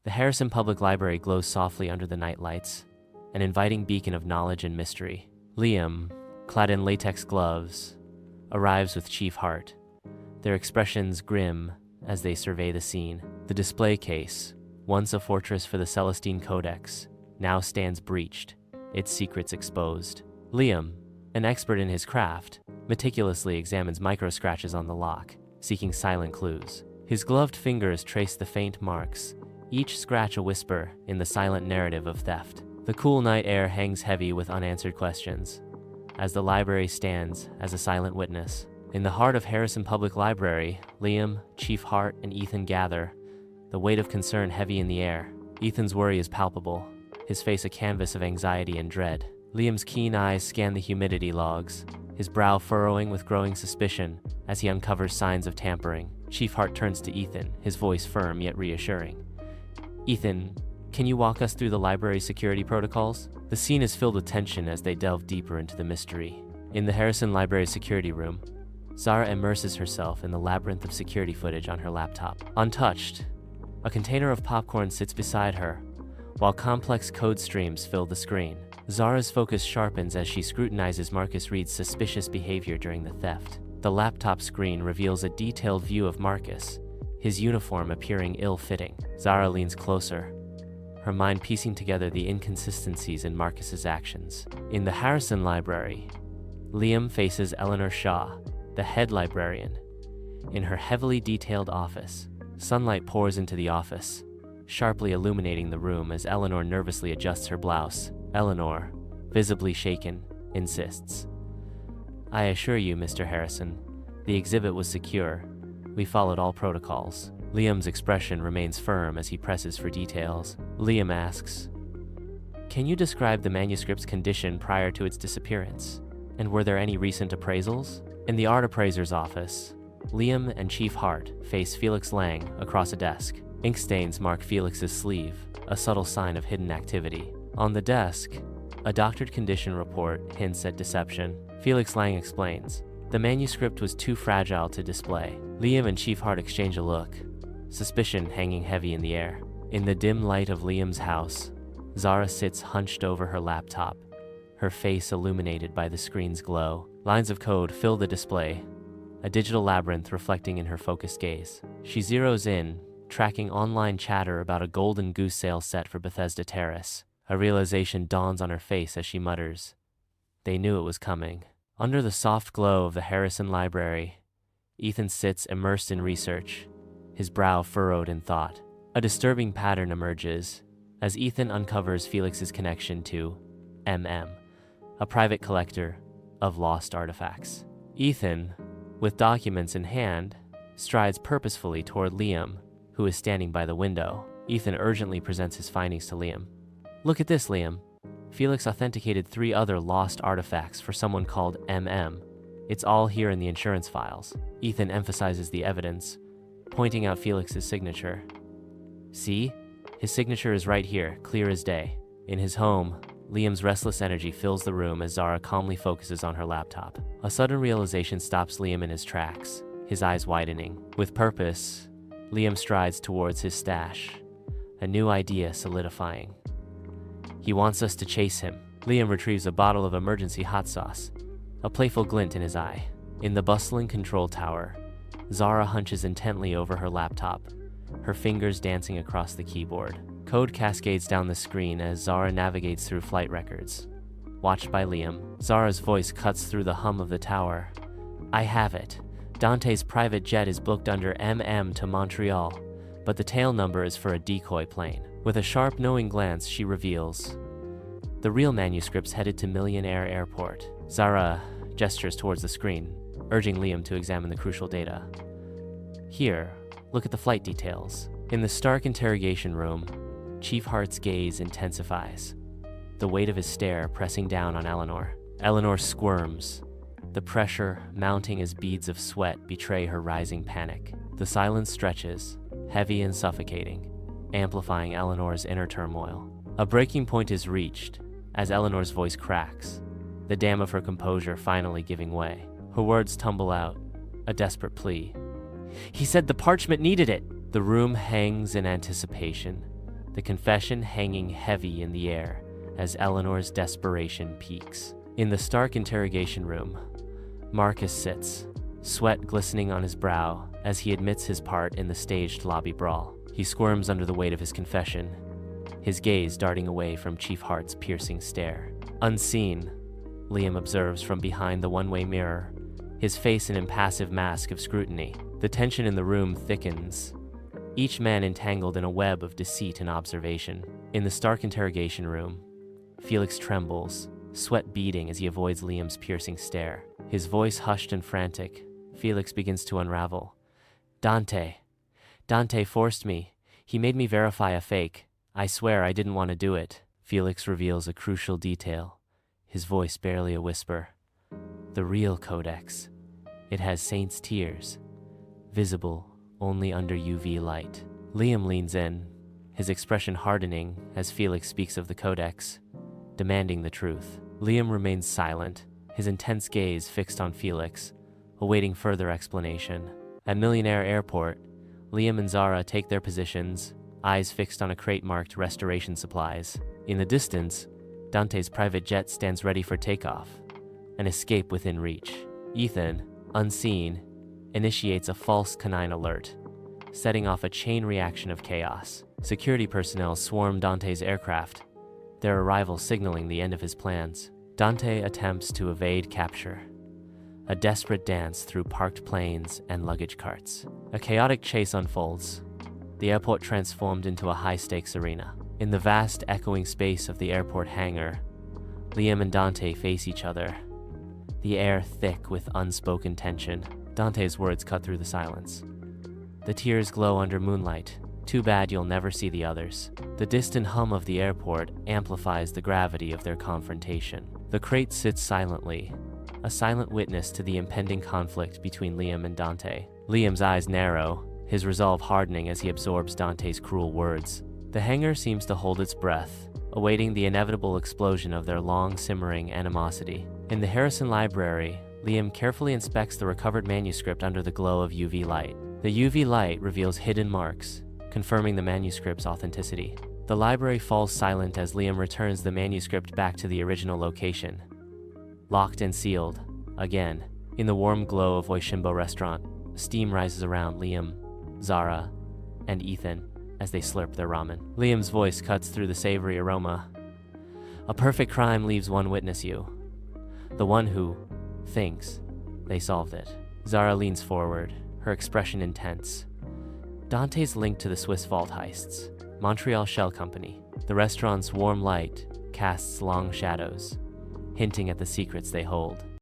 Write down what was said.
The Harrison Public Library glows softly under the night lights, an inviting beacon of knowledge and mystery. Liam, clad in latex gloves, arrives with Chief Hart, their expressions grim as they survey the scene. The display case, once a fortress for the Celestine Codex, now stands breached, its secrets exposed. Liam, an expert in his craft, meticulously examines micro-scratches on the lock, seeking silent clues. His gloved fingers trace the faint marks, each scratch a whisper in the silent narrative of theft. The cool night air hangs heavy with unanswered questions, as the library stands as a silent witness. In the heart of Harrison Public Library, Liam, Chief Hart, and Ethan gather, the weight of concern heavy in the air. Ethan's worry is palpable, his face a canvas of anxiety and dread. Liam's keen eyes scan the humidity logs, his brow furrowing with growing suspicion as he uncovers signs of tampering. Chief Hart turns to Ethan, his voice firm yet reassuring. "Ethan, can you walk us through the library's security protocols?" The scene is filled with tension as they delve deeper into the mystery. In the Harrison Library security room, Zara immerses herself in the labyrinth of security footage on her laptop. Untouched, a container of popcorn sits beside her, while complex code streams fill the screen. Zara's focus sharpens as she scrutinizes Marcus Reed's suspicious behavior during the theft. The laptop screen reveals a detailed view of Marcus, his uniform appearing ill-fitting. Zara leans closer, her mind piecing together the inconsistencies in Marcus's actions. In the Harrison Library, Liam faces Eleanor Shaw, the head librarian, in her heavily detailed office. Sunlight pours into the office, sharply illuminating the room as Eleanor nervously adjusts her blouse. Eleanor, visibly shaken, insists. "I assure you, Mr. Harrison, the exhibit was secure. We followed all protocols." Liam's expression remains firm as he presses for details. Liam asks, "Can you describe the manuscript's condition prior to its disappearance? And were there any recent appraisals?" In the art appraiser's office, Liam and Chief Hart face Felix Lang across a desk. Ink stains mark Felix's sleeve, a subtle sign of hidden activity. On the desk, a doctored condition report hints at deception. Felix Lang explains, "The manuscript was too fragile to display." Liam and Chief Hart exchange a look, suspicion hanging heavy in the air. In the dim light of Liam's house, Zara sits hunched over her laptop, her face illuminated by the screen's glow. Lines of code fill the display, a digital labyrinth reflecting in her focused gaze. She zeroes in, tracking online chatter about a golden goose sale set for Bethesda Terrace. A realization dawns on her face as she mutters, "They knew it was coming." Under the soft glow of the Harrison Library, Ethan sits immersed in research, his brow furrowed in thought. A disturbing pattern emerges as Ethan uncovers Felix's connection to MM, a private collector of lost artifacts. Ethan, with documents in hand, strides purposefully toward Liam, who is standing by the window. Ethan urgently presents his findings to Liam. "Look at this, Liam. Felix authenticated 3 other lost artifacts for someone called MM. It's all here in the insurance files." Ethan emphasizes the evidence, pointing out Felix's signature. "See? His signature is right here, clear as day." In his home, Liam's restless energy fills the room as Zara calmly focuses on her laptop. A sudden realization stops Liam in his tracks, his eyes widening. With purpose, Liam strides towards his stash, a new idea solidifying. "He wants us to chase him." Liam retrieves a bottle of emergency hot sauce, a playful glint in his eye. In the bustling control tower, Zara hunches intently over her laptop, her fingers dancing across the keyboard. Code cascades down the screen as Zara navigates through flight records. Watched by Liam, Zara's voice cuts through the hum of the tower. "I have it. Dante's private jet is booked under MM to Montreal, but the tail number is for a decoy plane." With a sharp, knowing glance, she reveals, "The real manuscript's headed to Millionaire Airport." Zara gestures towards the screen, urging Liam to examine the crucial data. "Here, look at the flight details." In the stark interrogation room, Chief Hart's gaze intensifies, the weight of his stare pressing down on Eleanor. Eleanor squirms, the pressure mounting as beads of sweat betray her rising panic. The silence stretches, heavy and suffocating, amplifying Eleanor's inner turmoil. A breaking point is reached as Eleanor's voice cracks, the dam of her composure finally giving way. Her words tumble out, a desperate plea. "He said the parchment needed it!" The room hangs in anticipation, the confession hanging heavy in the air as Eleanor's desperation peaks. In the stark interrogation room, Marcus sits, sweat glistening on his brow as he admits his part in the staged lobby brawl. He squirms under the weight of his confession, his gaze darting away from Chief Hart's piercing stare. Unseen, Liam observes from behind the one-way mirror, his face an impassive mask of scrutiny. The tension in the room thickens, each man entangled in a web of deceit and observation. In the stark interrogation room, Felix trembles, sweat beading as he avoids Liam's piercing stare. His voice hushed and frantic, Felix begins to unravel. Dante forced me. He made me verify a fake. I swear I didn't want to do it. Felix reveals a crucial detail, his voice barely a whisper. The real Codex. It has saints' tears, visible only under UV light. Liam leans in, his expression hardening as Felix speaks of the Codex, demanding the truth. Liam remains silent, his intense gaze fixed on Felix, awaiting further explanation. At Millionaire Airport, Liam and Zara take their positions, eyes fixed on a crate marked restoration supplies. In the distance, Dante's private jet stands ready for takeoff, an escape within reach. Ethan, unseen, initiates a false canine alert, setting off a chain reaction of chaos. Security personnel swarm Dante's aircraft, their arrival signaling the end of his plans. Dante attempts to evade capture, a desperate dance through parked planes and luggage carts. A chaotic chase unfolds, the airport transformed into a high-stakes arena. In the vast, echoing space of the airport hangar, Liam and Dante face each other, the air thick with unspoken tension. Dante's words cut through the silence. The tears glow under moonlight. Too bad you'll never see the others. The distant hum of the airport amplifies the gravity of their confrontation. The crate sits silently, a silent witness to the impending conflict between Liam and Dante. Liam's eyes narrow, his resolve hardening as he absorbs Dante's cruel words. The hangar seems to hold its breath, awaiting the inevitable explosion of their long-simmering animosity. In the Harrison Library, Liam carefully inspects the recovered manuscript under the glow of UV light. The UV light reveals hidden marks, confirming the manuscript's authenticity. The library falls silent as Liam returns the manuscript back to the original location. Locked and sealed, again. In the warm glow of Oishimbo restaurant, steam rises around Liam, Zara, and Ethan as they slurp their ramen. Liam's voice cuts through the savory aroma. A perfect crime leaves one witness you. The one who thinks they solved it. Zara leans forward, her expression intense. Dante's linked to the Swiss vault heists, Montreal Shell Company. The restaurant's warm light casts long shadows, hinting at the secrets they hold.